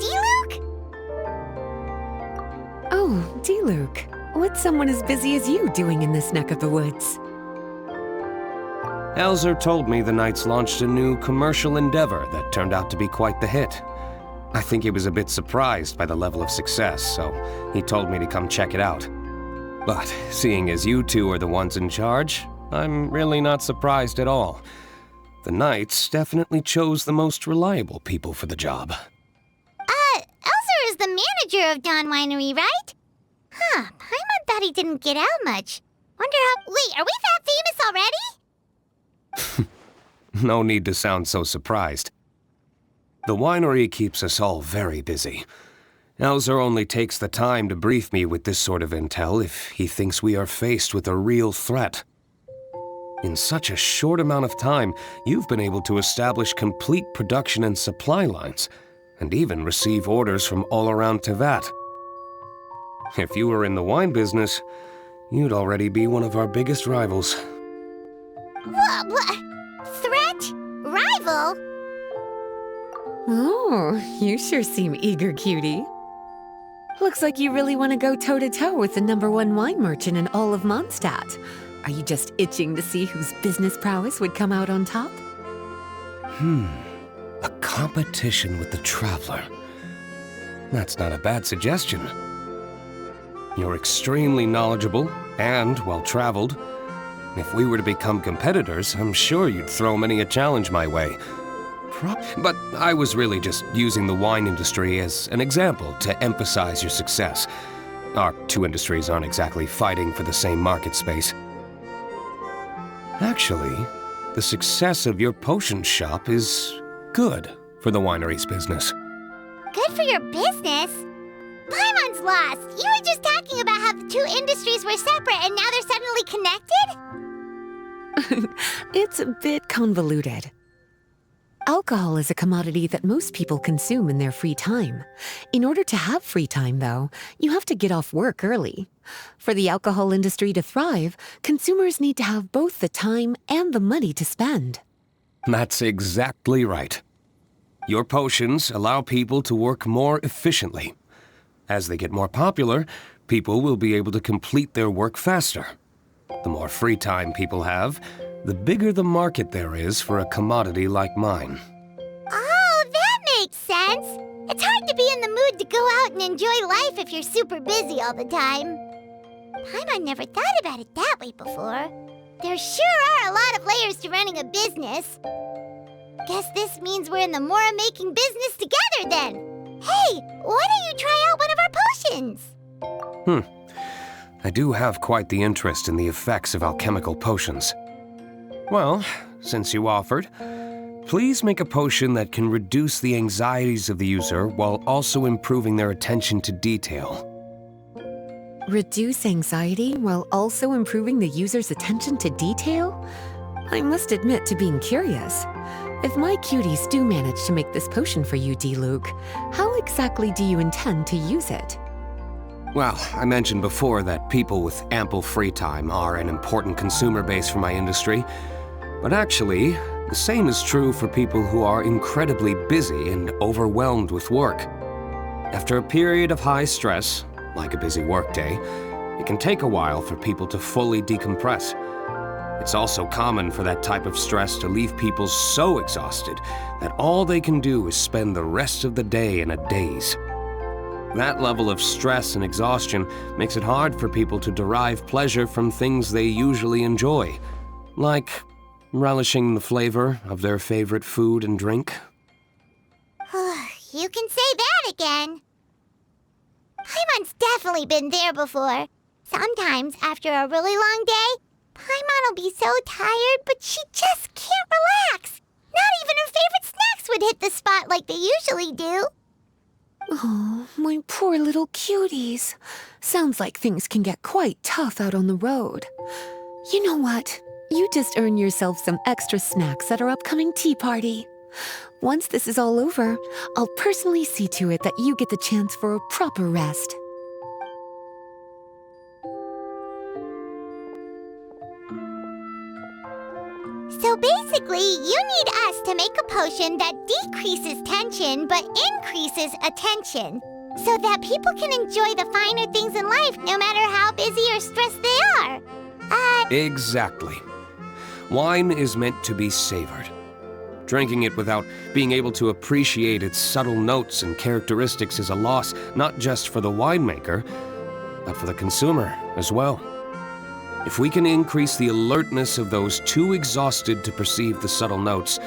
D-Luke? Oh, D-Luke. What's someone as busy as you doing in this neck of the woods? Elzer told me the Knights launched a new commercial endeavor that turned out to be quite the hit. I think he was a bit surprised by the level of success, so he told me to come check it out. But seeing as you two are the ones in charge, I'm really not surprised at all. The Knights definitely chose the most reliable people for the job. Elzer is the manager of Dawn Winery, right? Huh, Paimon thought he didn't get out much. Wonder how— Wait, are we that famous already? No need to sound so surprised. The winery keeps us all very busy. Elzer only takes the time to brief me with this sort of intel if he thinks we are faced with a real threat. In such a short amount of time, you've been able to establish complete production and supply lines, and even receive orders from all around Teyvat. If you were in the wine business, you'd already be one of our biggest rivals. What? Threat? Rival? Oh, you sure seem eager, cutie. Looks like you really want to go toe-to-toe with the #1 wine merchant in all of Mondstadt. Are you just itching to see whose business prowess would come out on top? A competition with the Traveler. That's not a bad suggestion. You're extremely knowledgeable and well-traveled. If we were to become competitors, I'm sure you'd throw many a challenge my way. But I was really just using the wine industry as an example to emphasize your success. Our two industries aren't exactly fighting for the same market space. Actually, the success of your potion shop is good for the winery's business. Good for your business? Paimon's lost. You were just talking about how the two industries were separate and now they're suddenly connected? It's a bit convoluted. Alcohol is a commodity that most people consume in their free time. In order to have free time, though, you have to get off work early. For the alcohol industry to thrive, consumers need to have both the time and the money to spend. That's exactly right. Your potions allow people to work more efficiently. As they get more popular, people will be able to complete their work faster. The more free time people have, the bigger the market there is for a commodity like mine. Oh, that makes sense. It's hard to be in the mood to go out and enjoy life if you're super busy all the time. Paimon never thought about it that way before. There sure are a lot of layers to running a business. Guess this means we're in the Mora-making business together then. Hey, why don't you try out one of our potions? I do have quite the interest in the effects of alchemical potions. Well, since you offered, please make a potion that can reduce the anxieties of the user while also improving their attention to detail. Reduce anxiety while also improving the user's attention to detail? I must admit to being curious. If my cuties do manage to make this potion for you, D-Luke, how exactly do you intend to use it? Well, I mentioned before that people with ample free time are an important consumer base for my industry. But actually, the same is true for people who are incredibly busy and overwhelmed with work. After a period of high stress, like a busy workday, it can take a while for people to fully decompress. It's also common for that type of stress to leave people so exhausted that all they can do is spend the rest of the day in a daze. That level of stress and exhaustion makes it hard for people to derive pleasure from things they usually enjoy, like relishing the flavor of their favorite food and drink. You can say that again. Paimon's definitely been there before. Sometimes, after a really long day, Paimon will be so tired, but she just can't relax. Not even her favorite snacks would hit the spot like they usually do. Oh, my poor little cuties. Sounds like things can get quite tough out on the road. You know what? You just earn yourself some extra snacks at our upcoming tea party. Once this is all over, I'll personally see to it that you get the chance for a proper rest. So basically, Basically, you need us to make a potion that decreases tension but increases attention, so that people can enjoy the finer things in life no matter how busy or stressed they are. Exactly. Wine is meant to be savored. Drinking it without being able to appreciate its subtle notes and characteristics is a loss not just for the winemaker, but for the consumer as well. If we can increase the alertness of those too exhausted to perceive the subtle notes,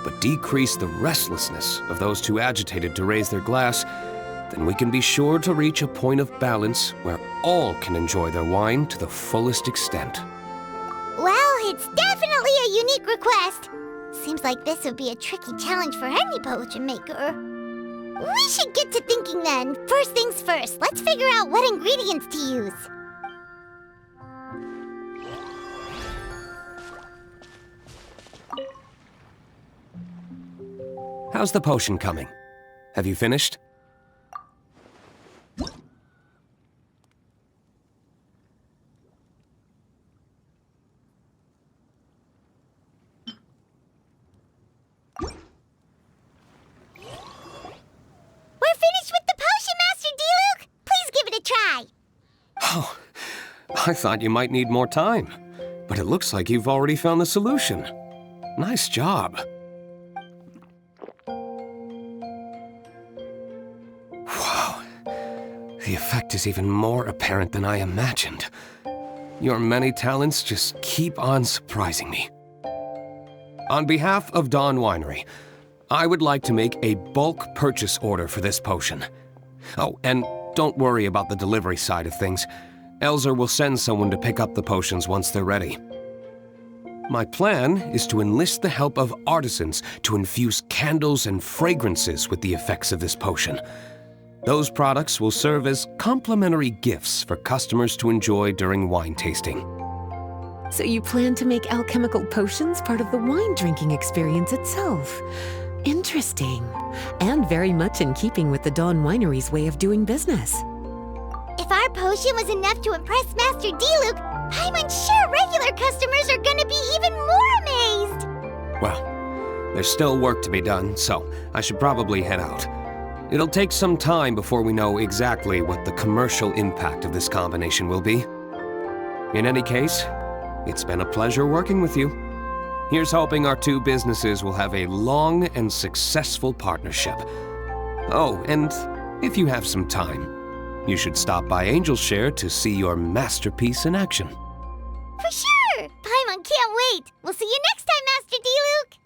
but decrease the restlessness of those too agitated to raise their glass, then we can be sure to reach a point of balance where all can enjoy their wine to the fullest extent. Well, it's definitely a unique request. Seems like this would be a tricky challenge for any potion maker. We should get to thinking then. First things first, let's figure out what ingredients to use. How's the potion coming? Have you finished? Oh, I thought you might need more time, but it looks like you've already found the solution. Nice job. Wow, the effect is even more apparent than I imagined. Your many talents just keep on surprising me. On behalf of Dawn Winery, I would like to make a bulk purchase order for this potion. Oh, and don't worry about the delivery side of things. Elzer will send someone to pick up the potions once they're ready. My plan is to enlist the help of artisans to infuse candles and fragrances with the effects of this potion. Those products will serve as complimentary gifts for customers to enjoy during wine tasting. So you plan to make alchemical potions part of the wine drinking experience itself. Interesting. And very much in keeping with the Dawn Winery's way of doing business. If our potion was enough to impress Master Diluc, I'm sure regular customers are gonna be even more amazed! Well, there's still work to be done, so I should probably head out. It'll take some time before we know exactly what the commercial impact of this combination will be. In any case, it's been a pleasure working with you. Here's hoping our two businesses will have a long and successful partnership. Oh, and if you have some time, you should stop by Angel's Share to see your masterpiece in action. For sure! Paimon can't wait! We'll see you next time, Master Diluc!